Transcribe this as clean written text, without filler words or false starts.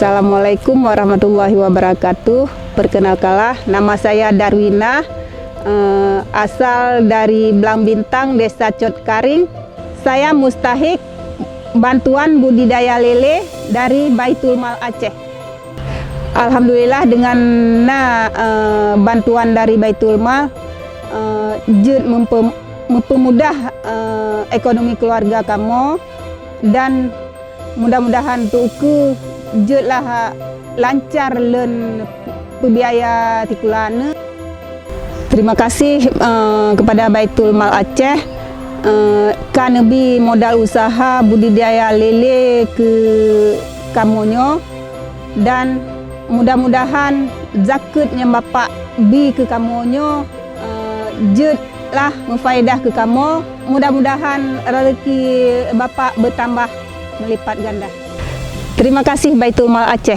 Assalamualaikum warahmatullahi wabarakatuh. Perkenalkanlah, nama saya Darwina, asal dari Blang Bintang, Desa Cotkaring. Saya mustahik bantuan budidaya lele dari Baitul Mal Aceh. Alhamdulillah dengan bantuan dari Baitul Mal, mempermudah ekonomi keluarga kamu, dan mudah-mudahan tuku lah lancar len pembiaya tikulana. Terima kasih kepada Baitul Mal Aceh karena modal usaha budidaya lele ke kamonyo, dan mudah-mudahan zakatnya Bapak bi ke kamonyo lah memfaedah ke kamu. Mudah-mudahan rezeki Bapak bertambah melipat ganda. Terima kasih Baitul Mal Aceh.